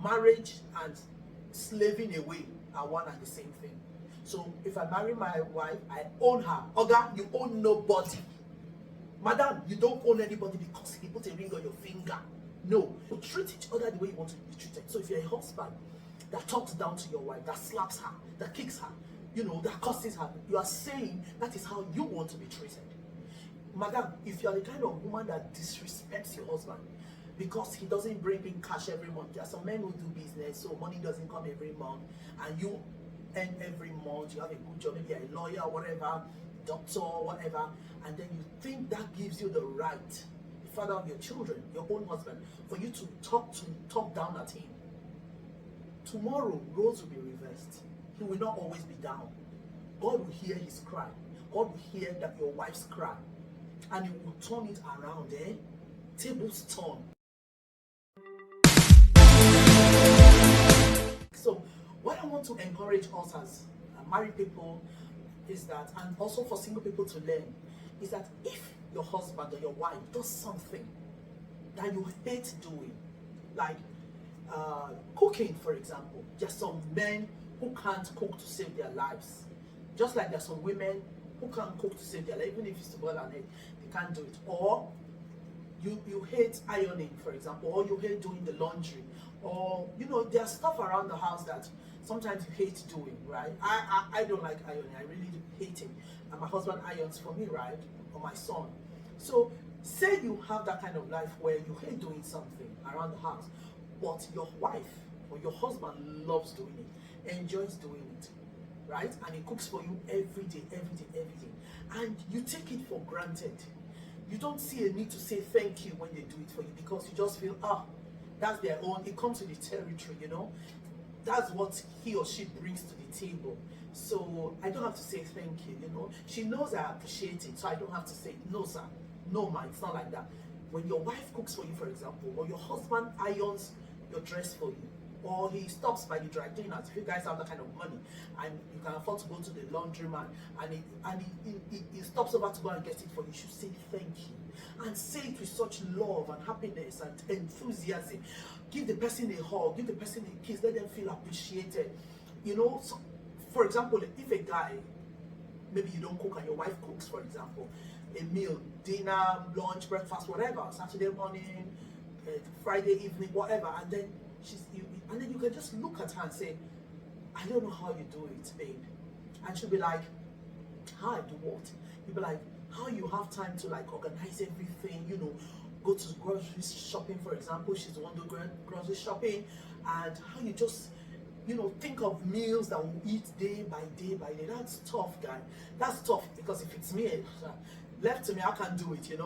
marriage and slaving away are one and the same thing. So if I marry my wife, I own her. Oga, you own nobody. Madam, you don't own anybody because he put a ring on your finger. No, you treat each other the way you want to be treated. So if you're a husband that talks down to your wife, that slaps her, that kicks her, that curses her, you are saying that is how you want to be treated. Madam, if you're the kind of woman that disrespects your husband because he doesn't bring in cash every month, there are some men who do business, so money doesn't come every month, and you earn every month, you have a good job, maybe you're a lawyer, whatever, doctor, whatever, and then you think that gives you the right, the father of your children, your own husband, for you to talk down at him. Tomorrow, roles will be reversed. He will not always be down. God will hear his cry. God will hear that your wife's cry, and he will turn it around, tables turn. So what I want to encourage us as married people is that, and also for single people to learn, is that if your husband or your wife does something that you hate doing, like cooking, for example, there's some men who can't cook to save their lives, just like there's some women who can't cook to save their life, even if it's to boil an egg, they can't do it. Or you hate ironing, for example, or you hate doing the laundry, or there's stuff around the house that sometimes you hate doing, right? I don't like ironing. I really hate it, and my husband irons for me, right, or my son. So say you have that kind of life where you hate doing something around the house, but your wife or your husband loves doing it, enjoys doing it, right? And he cooks for you every day, and you take it for granted. You don't see a need to say thank you when they do it for you, because you just feel, that's their own. It comes with the territory, that's what he or she brings to the table. So I don't have to say thank you, She knows I appreciate it, so I don't have to say, no sir, no ma, it's not like that. When your wife cooks for you, for example, or your husband irons your dress for you, or he stops by the dry cleaners, if you guys have that kind of money and you can afford to go to the laundryman, and he stops over to go and get it for you, you should say thank you, and say it with such love and happiness and enthusiasm. Give the person a hug, give the person a kiss, let them feel appreciated. So, for example, if a guy, maybe you don't cook and your wife cooks, for example, a meal, dinner, lunch, breakfast, whatever, Saturday morning, Friday evening, whatever, and then you can just look at her and say, I don't know how you do it, babe. And she'll be like, how I do what? You'll be like, how you have time to organize everything, go to grocery shopping, for example. She's the one doing grocery shopping, and how you just think of meals that we'll eat day by day by day. That's tough, guy. That's tough, because if it's me, left to me, I can't do it,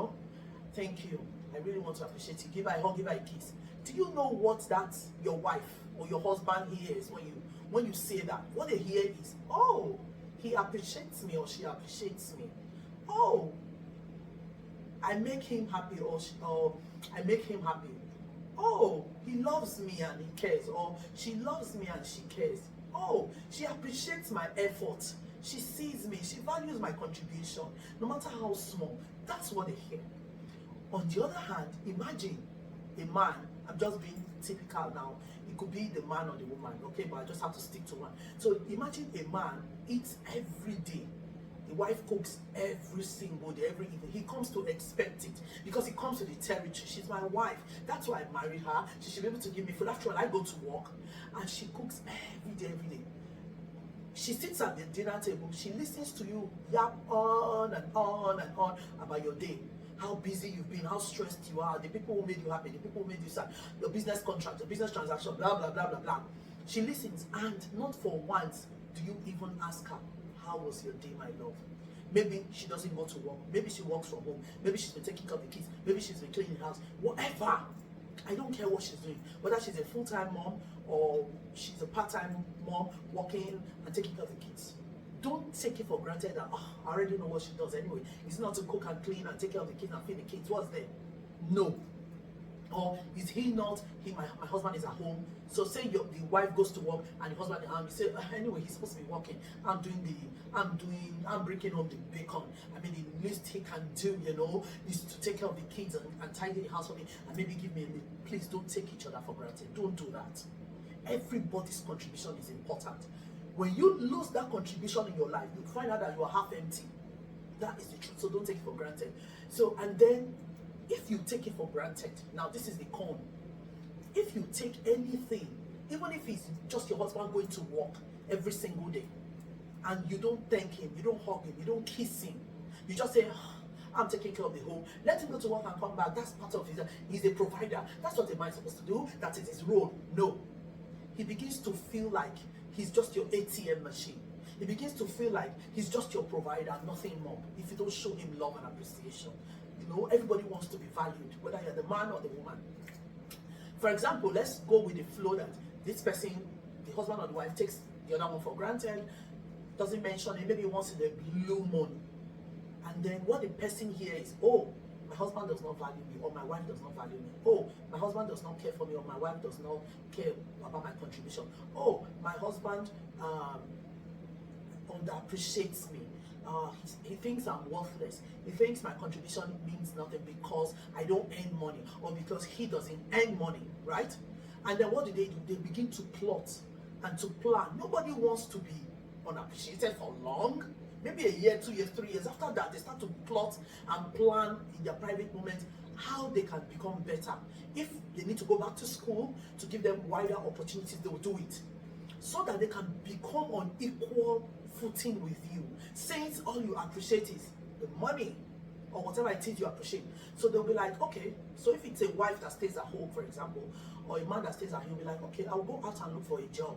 Thank you. I really want to appreciate you. Give her a hug, give her a kiss. Do you know what that your wife or your husband hears when you say that? What they hear is, oh, he appreciates me or she appreciates me. Oh, I make him happy or I make him happy. Oh, he loves me and he cares, or she loves me and she cares. Oh, she appreciates my effort. She sees me. She values my contribution, no matter how small. That's what they hear. On the other hand, imagine a man, I'm just being typical now, it could be the man or the woman, okay, but I just have to stick to one. So imagine a man eats every day. The wife cooks every single day, every evening. He comes to expect it because he comes to the territory. She's my wife. That's why I married her. She should be able to give me food. After all, I go to work and she cooks every day. She sits at the dinner table. She listens to you yap on and on and on about your day. How busy you've been, how stressed you are, the people who made you happy, the people who made you sad, your business contract, your business transaction, blah, blah, blah, blah, blah. She listens, and not for once do you even ask her, how was your day, my love? Maybe she doesn't go to work. Maybe she works from home. Maybe she's been taking care of the kids. Maybe she's been cleaning the house. Whatever. I don't care what she's doing. Whether she's a full-time mom or she's a part-time mom working and taking care of the kids. Don't take it for granted that, I already know what she does anyway. It's not to cook and clean and take care of the kids and feed the kids. What's there? No. Or is he not, my husband is at home. So say the wife goes to work and the husband is at home. You say, anyway, he's supposed to be working. I'm bringing home the bacon. I mean, the least he can do, is to take care of the kids and tidy the house for me and maybe give me a meal. Please don't take each other for granted. Don't do that. everybody's contribution is important. When you lose that contribution in your life, you find out that you are half empty. That is the truth. So don't take it for granted. So, and then if you take it for granted, now this is the con. If you take anything, even if it's just your husband going to work every single day, and you don't thank him, you don't hug him, you don't kiss him, you just say, I'm taking care of the home, let him go to work and come back. That's part of his, he's a provider. That's what a man is supposed to do. That is his role. No. He begins to feel like he's just your ATM machine. He begins to feel like he's just your provider, nothing more, if you don't show him love and appreciation. You know, everybody wants to be valued, whether you're the man or the woman. For example, let's go with the flow that this person, the husband or the wife, takes the other one for granted, doesn't mention it, maybe once in a blue moon. And then what the person hears is, oh, my husband does not value me, or my wife does not value me. Oh, my husband does not care for me, or my wife does not care about my contribution. Oh, my husband underappreciates me. He thinks I'm worthless. He thinks my contribution means nothing because I don't earn money, or because he doesn't earn money, right? And then what do? They begin to plot and to plan. Nobody wants to be unappreciated for long. Maybe a year, 2 years, 3 years. After that, they start to plot and plan in their private moments how they can become better. If they need to go back to school to give them wider opportunities, they will do it, so that they can become on equal footing with you. Since all you appreciate is the money or whatever it is you appreciate. So they'll be like, okay, so if it's a wife that stays at home, for example, or a man that stays at home, be like, okay, I'll go out and look for a job,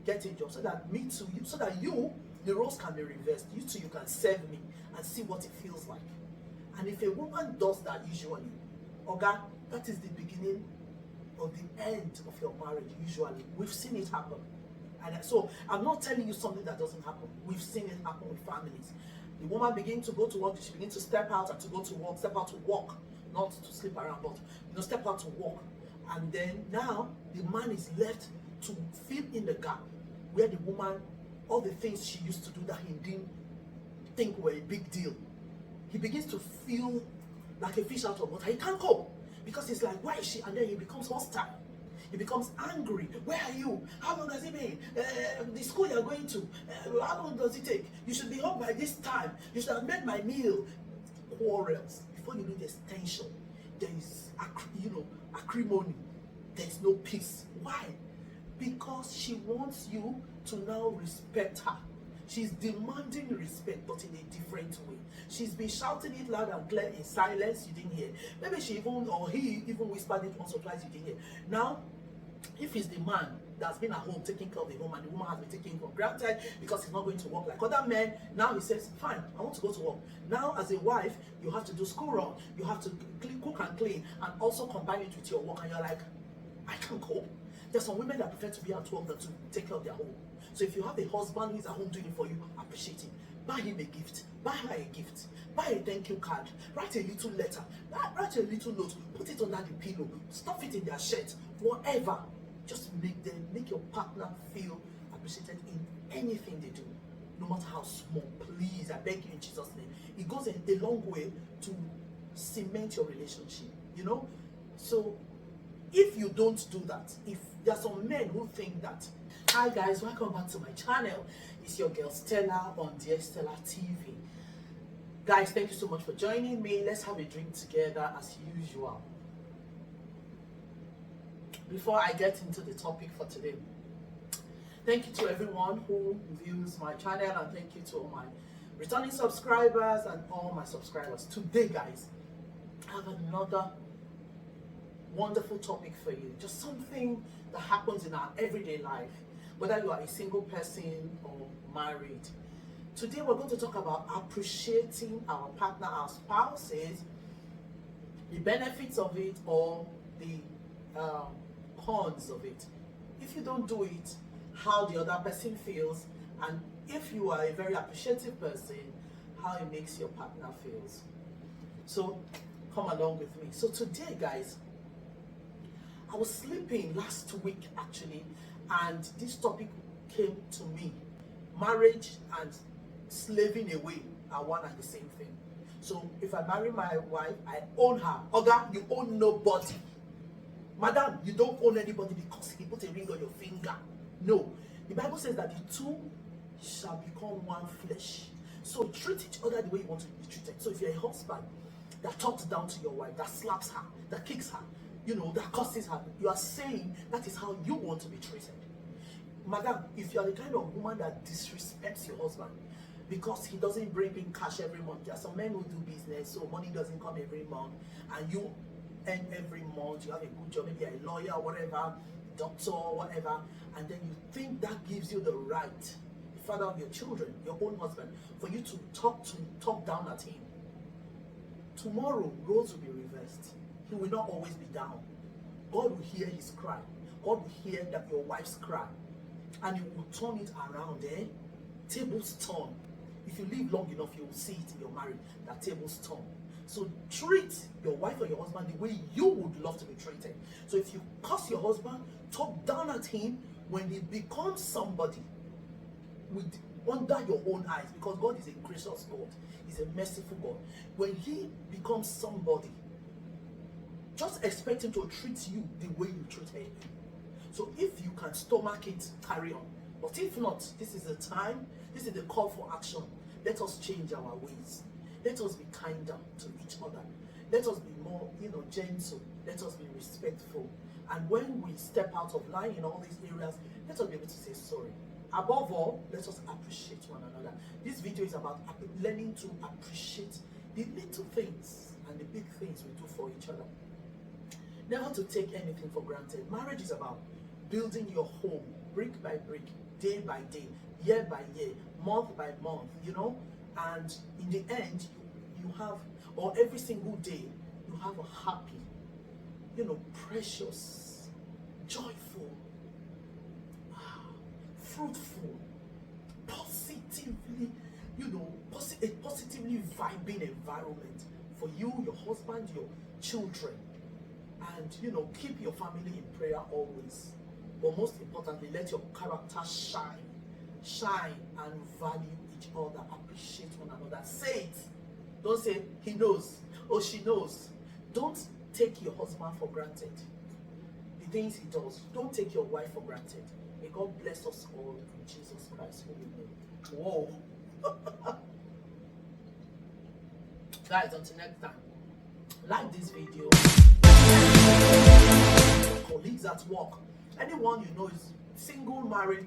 get a job, so that me too, so that you, the roles can be reversed. You too, you can serve me and see what it feels like. And if a woman does that usually, Oga, that is the beginning of the end of your marriage usually. We've seen it happen. And so I'm not telling you something that doesn't happen. We've seen it happen with families. The woman begins to go to work, she begins to step out and to go to work, step out to walk, not to sleep around, but step out to walk. And then now the man is left to fill in the gap where the woman, all the things she used to do that he didn't think were a big deal, he begins to feel like a fish out of water. He can't cope because he's like, why is she? And then he becomes hostile. He becomes angry. Where are you? How long has it been? The school you're going to, how long does it take? You should be home by this time. You should have made my meal. Quarrels. Before you know, there's tension. There is, acrimony. There is no peace. Why? Because she wants you to now respect her. She's demanding respect, but in a different way. She's been shouting it loud and clear in silence, you didn't hear. Maybe she even, or he even whispered it once or twice, you didn't hear. Now, if it's the man that's been at home taking care of the home and the woman has been taken for granted because he's not going to work like other men, now he says, fine, I want to go to work. Now, as a wife, you have to do school run, you have to cook and clean, and also combine it with your work, and you're like, I can't cope. There's some women that prefer to be at work than to take care of their home. So if you have a husband who is at home doing it for you, appreciate him. Buy him a gift. Buy her a gift. Buy a thank you card. Write a little letter. Write a little note. Put it under the pillow. Stuff it in their shirt. Whatever. Just make your partner feel appreciated in anything they do, no matter how small. Please, I beg you in Jesus' name. It goes a long way to cement your relationship. So if you don't do that, if there are some men who think that, hi guys, welcome back to my channel. It's your girl Stella on DearStellaTV. Guys, thank you so much for joining me. Let's have a drink together as usual. Before I get into the topic for today, thank you to everyone who views my channel, and thank you to all my returning subscribers and all my subscribers. Today, guys, I have another wonderful topic for you. Just something that happens in our everyday life, whether you are a single person or married. Today we're going to talk about appreciating our partner, our spouses, the benefits of it or the cons of it. If you don't do it, how the other person feels, and if you are a very appreciative person, how it makes your partner feels. So come along with me. So today, guys, I was sleeping last week actually, and this topic came to me. Marriage and slaving away are one and the same thing. So if I marry my wife, I own her. Oga, you own nobody. Madam, you don't own anybody because he put a ring on your finger. bigger. No. The Bible says that the two shall become one flesh. So treat each other the way you want to be treated. So if you're a husband that talks down to your wife, that slaps her, that kicks her, that curses her, you are saying that is how you want to be treated. Madam, if you are the kind of woman that disrespects your husband because he doesn't bring in cash every month, there are some men who do business, so money doesn't come every month, and you earn every month, you have a good job, maybe a lawyer, whatever, doctor, whatever, and then you think that gives you the right, the father of your children, your own husband, for you to talk down at him. Tomorrow, roles will be reversed. He will not always be down. God will hear his cry. God will hear that your wife's cry, and he will turn it around. Tables turn. If you live long enough, you will see it in your marriage, that tables turn. So treat your wife or your husband the way you would love to be treated. So if you curse your husband, talk down at him, when he becomes somebody under your own eyes, because God is a gracious God, he's a merciful God. When he becomes somebody, just expect him to treat you the way you treat him. So if you can stomach it, carry on. But if not, this is the time, this is the call for action. Let us change our ways. Let us be kinder to each other. Let us be more, gentle. Let us be respectful. And when we step out of line in all these areas, let us be able to say sorry. Above all, let us appreciate one another. This video is about learning to appreciate the little things and the big things we do for each other. Never to take anything for granted. Marriage is about building your home brick by brick, day by day, year by year, month by month, and in the end, you have, or every single day, you have a happy, precious, joyful, fruitful, positively, a positively vibing environment for you, your husband, your children, and keep your family in prayer always. But most importantly, let your character shine and value each other, appreciate one another. Say it. Don't say he knows or she knows. Don't take your husband for granted. The things he does. Don't take your wife for granted. May God bless us all in Jesus Christ who we know. Whoa. Guys, until next time, like this video. Colleagues at work, anyone you know is single, married,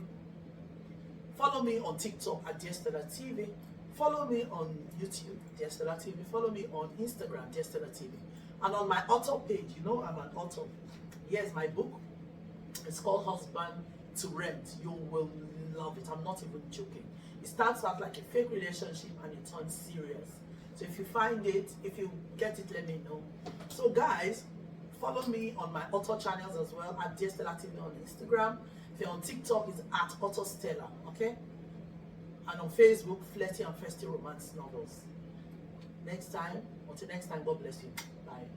follow me on TikTok at DearStellaTV. Follow me on YouTube, DearStellaTV. Follow me on Instagram, DearStellaTV. And on my author page, I'm an author. Yes, my book is called Husband to Rent. You will love it. I'm not even joking. It starts out like a fake relationship and it turns serious. So if you find it, if you get it, let me know. So guys, follow me on my author channels as well at DearStellaTV on Instagram. If you're on TikTok, it's at Author Stella, okay? And on Facebook, Flirty and Festy Romance Novels. Until next time, God bless you. Bye.